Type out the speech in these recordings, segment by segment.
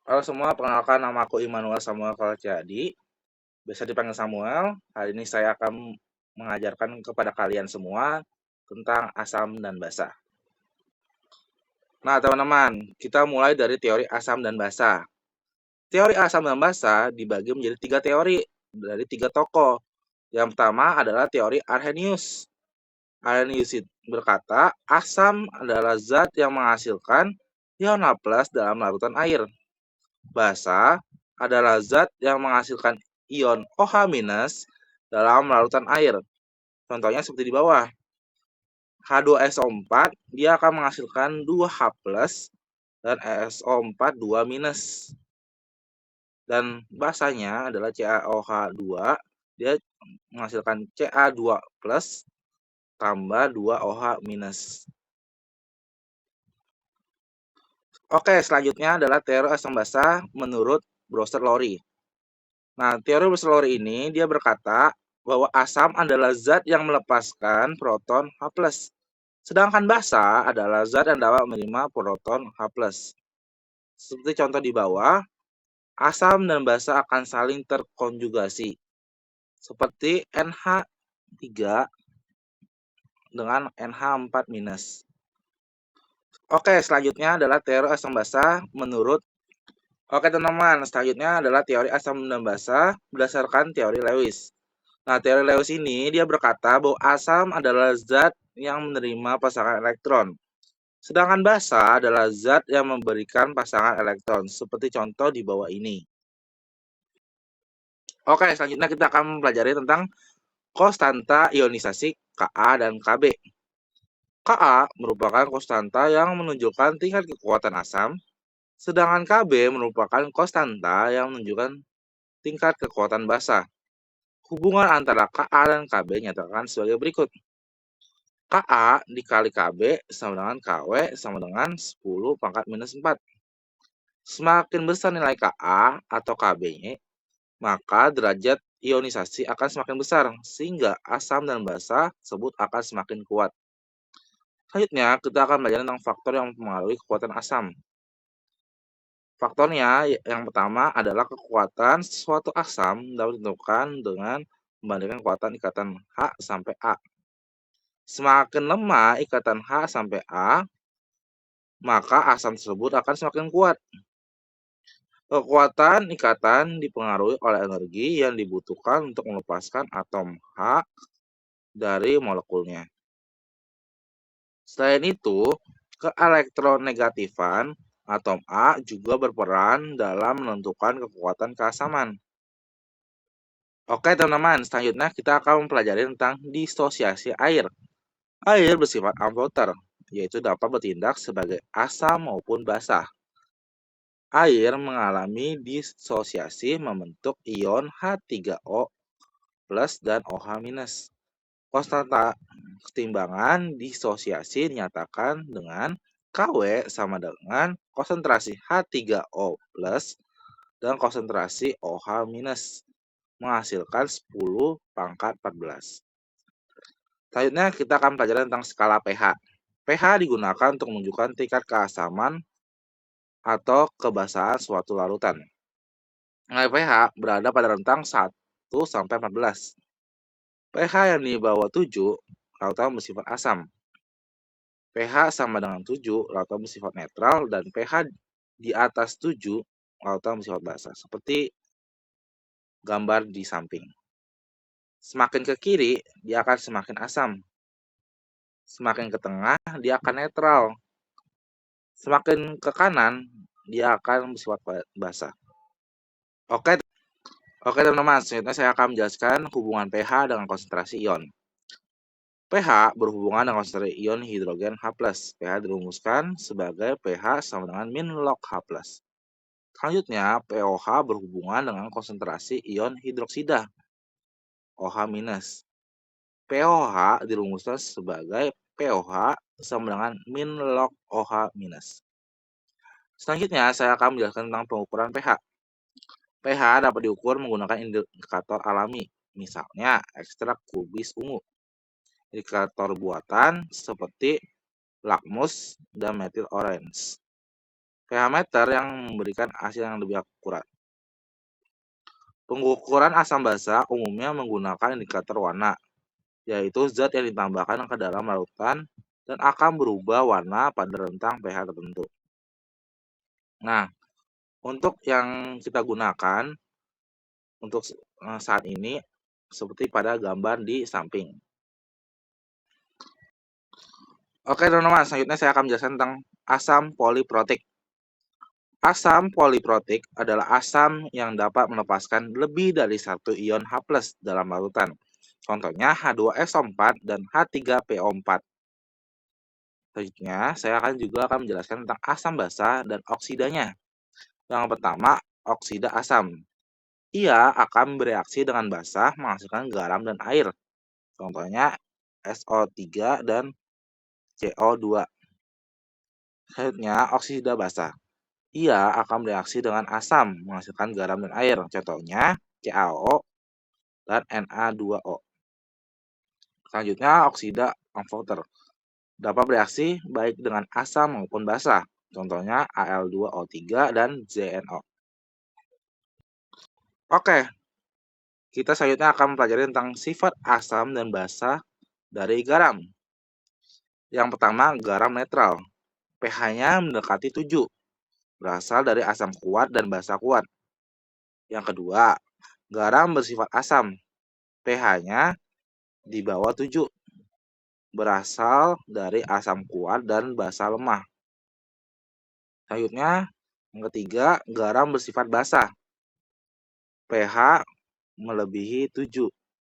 Halo semua, perkenalkan nama aku Immanuel Samuel Kalciadi, biasa dipanggil Samuel. Hari ini saya akan mengajarkan kepada kalian semua tentang asam dan basa. Nah, teman-teman, kita mulai dari teori asam dan basa. Teori asam dan basa dibagi menjadi 3 teori dari 3 tokoh. Yang pertama adalah teori Arrhenius. Arrhenius berkata, asam adalah zat yang menghasilkan ion H+ dalam larutan air. Basa adalah zat yang menghasilkan ion OH- dalam larutan air. Contohnya seperti di bawah. H2SO4 dia akan menghasilkan 2H+ dan SO4 2-. Dan basanya adalah CaOH2, dia menghasilkan Ca2+ tambah 2OH-. Oke, selanjutnya adalah teori asam basa menurut Brewster-Lowry. Nah, teori Brewster-Lowry ini dia berkata bahwa asam adalah zat yang melepaskan proton H+. Sedangkan basa adalah zat yang dapat menerima proton H+. Seperti contoh di bawah, asam dan basa akan saling terkonjugasi. Seperti NH3 dengan NH4-. Oke, selanjutnya adalah teori asam basa menurut Oke teman-teman, selanjutnya adalah teori asam dan basa berdasarkan teori Lewis. Nah, teori Lewis ini dia berkata bahwa asam adalah zat yang menerima pasangan elektron. Sedangkan basa adalah zat yang memberikan pasangan elektron, seperti contoh di bawah ini. Oke, selanjutnya kita akan mempelajari tentang konstanta ionisasi Ka dan Kb. Ka merupakan konstanta yang menunjukkan tingkat kekuatan asam, sedangkan Kb merupakan konstanta yang menunjukkan tingkat kekuatan basa. Hubungan antara Ka dan Kb nyatakan sebagai berikut. Ka dikali Kb sama dengan Kw sama dengan 10⁻⁻4. Semakin besar nilai Ka atau Kb-nya, maka derajat ionisasi akan semakin besar, sehingga asam dan basa tersebut akan semakin kuat. Selanjutnya, kita akan belajar tentang faktor yang mempengaruhi kekuatan asam. Faktornya yang pertama adalah kekuatan suatu asam dapat ditentukan dengan membandingkan kekuatan ikatan H sampai A. Semakin lemah ikatan H sampai A, maka asam tersebut akan semakin kuat. Kekuatan ikatan dipengaruhi oleh energi yang dibutuhkan untuk melepaskan atom H dari molekulnya. Selain itu, keelektronegatifan atom A juga berperan dalam menentukan kekuatan keasaman. Oke teman-teman, selanjutnya kita akan mempelajari tentang disosiasi air. Air bersifat unfiltered, yaitu dapat bertindak sebagai asam maupun basa. Air mengalami disosiasi membentuk ion H3O+ dan OH-. Konstanta keseimbangan disosiasi dinyatakan dengan Kw sama dengan konsentrasi H3O+ dan konsentrasi OH- menghasilkan 10⁻14. Selanjutnya kita akan belajar tentang skala pH. pH digunakan untuk menunjukkan tingkat keasaman atau kebasahan suatu larutan. Nilai pH berada pada rentang 1 sampai 14. pH yang di bawah 7 larutan bersifat asam. pH sama dengan 7 larutan bersifat netral, dan pH di atas 7 lautan bersifat basa, seperti gambar di samping. Semakin ke kiri, dia akan semakin asam. Semakin ke tengah, dia akan netral. Semakin ke kanan, dia akan bersifat basa. Oke teman-teman, selanjutnya saya akan menjelaskan hubungan pH dengan konsentrasi ion. pH berhubungan dengan konsentrasi ion hidrogen H+. pH dirumuskan sebagai pH sama dengan min log H+. Selanjutnya, pOH berhubungan dengan konsentrasi ion hidroksida OH-. pOH dirumuskan sebagai pOH sama dengan min log OH-. Selanjutnya, saya akan menjelaskan tentang pengukuran pH. pH dapat diukur menggunakan indikator alami, misalnya ekstrak kubis ungu. Indikator buatan seperti lakmus dan metil orange. pH meter yang memberikan hasil yang lebih akurat. Pengukuran asam basa umumnya menggunakan indikator warna, yaitu zat yang ditambahkan ke dalam larutan dan akan berubah warna pada rentang pH tertentu. Nah, untuk yang kita gunakan untuk saat ini seperti pada gambar di samping. Oke teman-teman, selanjutnya saya akan menjelaskan tentang asam poliprotik. Asam poliprotik adalah asam yang dapat melepaskan lebih dari satu ion H+ dalam larutan. Contohnya H2SO4 dan H3PO4. Selanjutnya, saya juga akan menjelaskan tentang asam basa dan oksidanya. Yang pertama, oksida asam. Ia akan bereaksi dengan basa menghasilkan garam dan air. Contohnya SO3 dan CO2. Selanjutnya, oksida basa. Ia akan bereaksi dengan asam menghasilkan garam dan air. Contohnya CaO dan Na2O. Selanjutnya, oksida amfoter. Dapat bereaksi baik dengan asam maupun basa. Contohnya Al2O3 dan ZNO. Oke, kita selanjutnya akan mempelajari tentang sifat asam dan basa dari garam. Yang pertama, garam netral. pH-nya mendekati 7. Berasal dari asam kuat dan basa kuat. Yang kedua, garam bersifat asam. pH-nya di bawah 7. Berasal dari asam kuat dan basa lemah. Selanjutnya, yang ketiga, garam bersifat basa. pH melebihi 7.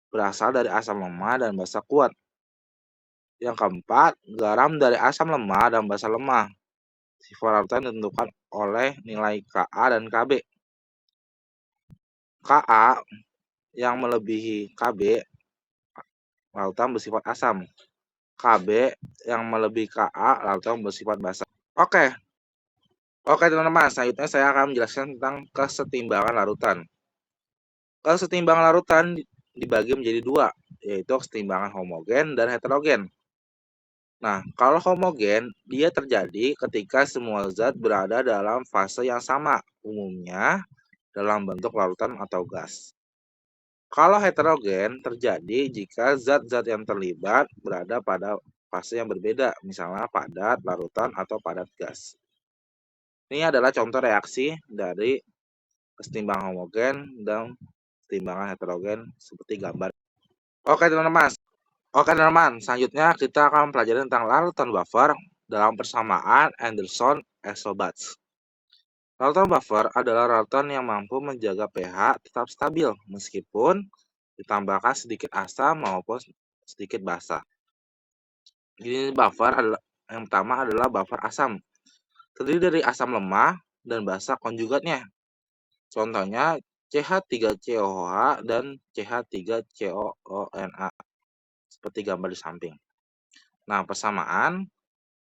Berasal dari asam lemah dan basa kuat. Yang keempat, garam dari asam lemah dan basa lemah. Sifat larutan ditentukan oleh nilai Ka dan Kb. Ka yang melebihi Kb, larutan bersifat asam. Kb yang melebihi Ka, larutan bersifat basa. Oke teman-teman, selanjutnya saya akan menjelaskan tentang kesetimbangan larutan. Kesetimbangan larutan dibagi menjadi dua, yaitu kesetimbangan homogen dan heterogen. Nah, kalau homogen, dia terjadi ketika semua zat berada dalam fase yang sama, umumnya dalam bentuk larutan atau gas. Kalau heterogen, terjadi jika zat-zat yang terlibat berada pada fase yang berbeda, misalnya padat, larutan, atau padat gas. Ini adalah contoh reaksi dari kesetimbangan homogen dan kesetimbangan heterogen seperti gambar. Oke teman-teman, selanjutnya kita akan mempelajari tentang larutan buffer dalam persamaan Anderson-Isobats. Larutan buffer adalah larutan yang mampu menjaga pH tetap stabil meskipun ditambahkan sedikit asam maupun sedikit basa. Jadi buffer adalah yang pertama adalah buffer asam. Terdiri dari asam lemah dan basa konjugatnya. Contohnya CH3COOH dan CH3COONA seperti gambar di samping. Nah, persamaan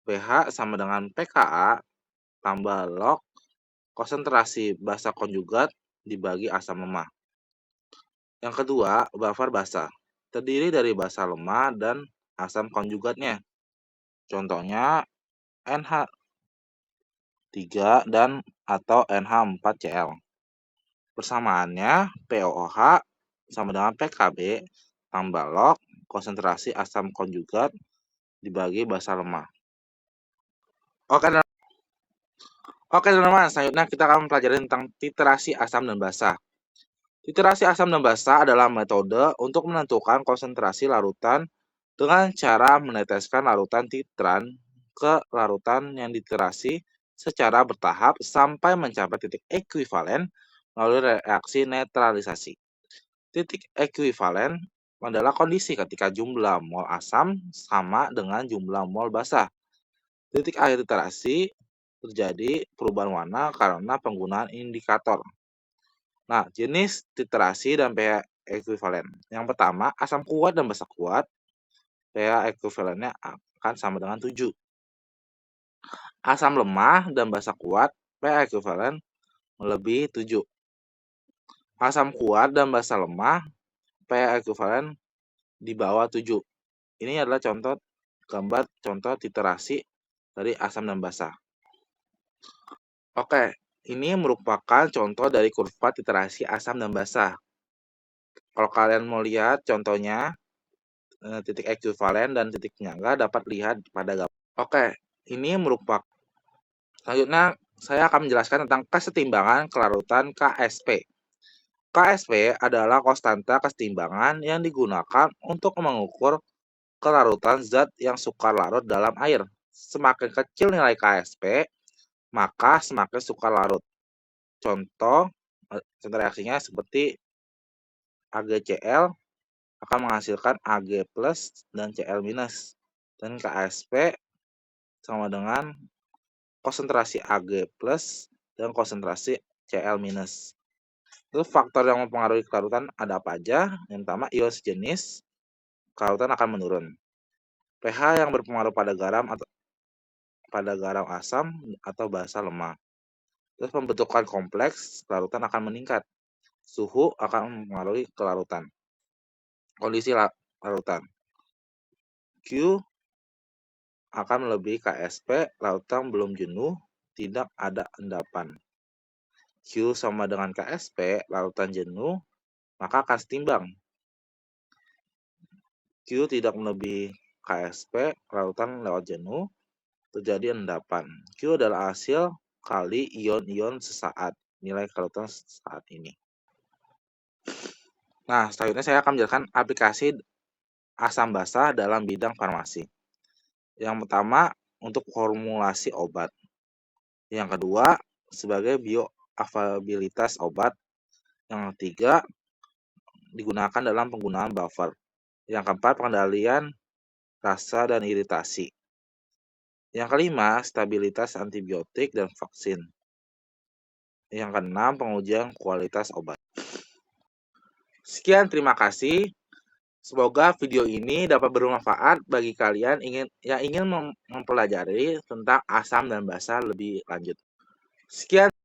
pH sama dengan pKa tambah log konsentrasi basa konjugat dibagi asam lemah. Yang kedua, buffer basa. Terdiri dari basa lemah dan asam konjugatnya. Contohnya NH3 dan atau NH4Cl. Persamaannya POOH sama dengan PKB tambah log konsentrasi asam konjugat dibagi basa lemah. Oke teman-teman, selanjutnya kita akan mempelajari tentang titrasi asam dan basa. Titrasi asam dan basa adalah metode untuk menentukan konsentrasi larutan dengan cara meneteskan larutan titran ke larutan yang dititrasi secara bertahap sampai mencapai titik ekuivalen melalui reaksi netralisasi. Titik ekuivalen adalah kondisi ketika jumlah mol asam sama dengan jumlah mol basa. Titik akhir titrasi terjadi perubahan warna karena penggunaan indikator. Nah, jenis titrasi dan pH ekuivalen. Yang pertama, asam kuat dan basa kuat, pH ekuivalennya akan sama dengan 7. Asam lemah dan basa kuat, pH ekuivalen melebihi 7. Asam kuat dan basa lemah, pH ekuivalen di bawah 7. Ini adalah contoh titrasi dari asam dan basa. Oke, ini merupakan contoh dari kurva literasi asam dan basa. Kalau kalian mau lihat contohnya, titik ekuivalen dan titik penyangga dapat lihat pada gambar. Oke, ini merupakan selanjutnya saya akan menjelaskan tentang kesetimbangan kelarutan KSP. KSP adalah konstanta kesetimbangan yang digunakan untuk mengukur kelarutan zat yang sukar larut dalam air. Semakin kecil nilai KSP, maka semakin sukar larut. Contoh reaksinya seperti AgCl akan menghasilkan Ag+ dan Cl-. Dan KSP sama dengan konsentrasi Ag+ dan konsentrasi Cl-. Itu faktor yang mempengaruhi kelarutan ada apa aja? Yang pertama, ion sejenis, kelarutan akan menurun. pH yang berpengaruh pada garam asam atau basa lemah. Terus pembentukan kompleks, kelarutan akan meningkat. Suhu akan mempengaruhi kelarutan. Kondisi larutan. Q akan melebihi KSP, larutan belum jenuh, tidak ada endapan. Q sama dengan KSP, larutan jenuh, maka akan setimbang. Q tidak melebihi KSP, larutan lewat jenuh, terjadi endapan. Q adalah hasil kali ion-ion sesaat, nilai kelarutan saat ini. Nah, selanjutnya saya akan menjelaskan aplikasi asam basa dalam bidang farmasi. Yang pertama, untuk formulasi obat. Yang kedua, sebagai bioavailabilitas obat. Yang ketiga, digunakan dalam penggunaan buffer. Yang keempat, pengendalian rasa dan iritasi. Yang kelima, stabilitas antibiotik dan vaksin. Yang keenam, pengujian kualitas obat. Sekian, terima kasih. Semoga video ini dapat bermanfaat bagi kalian yang ingin mempelajari tentang asam dan basa lebih lanjut. Sekian.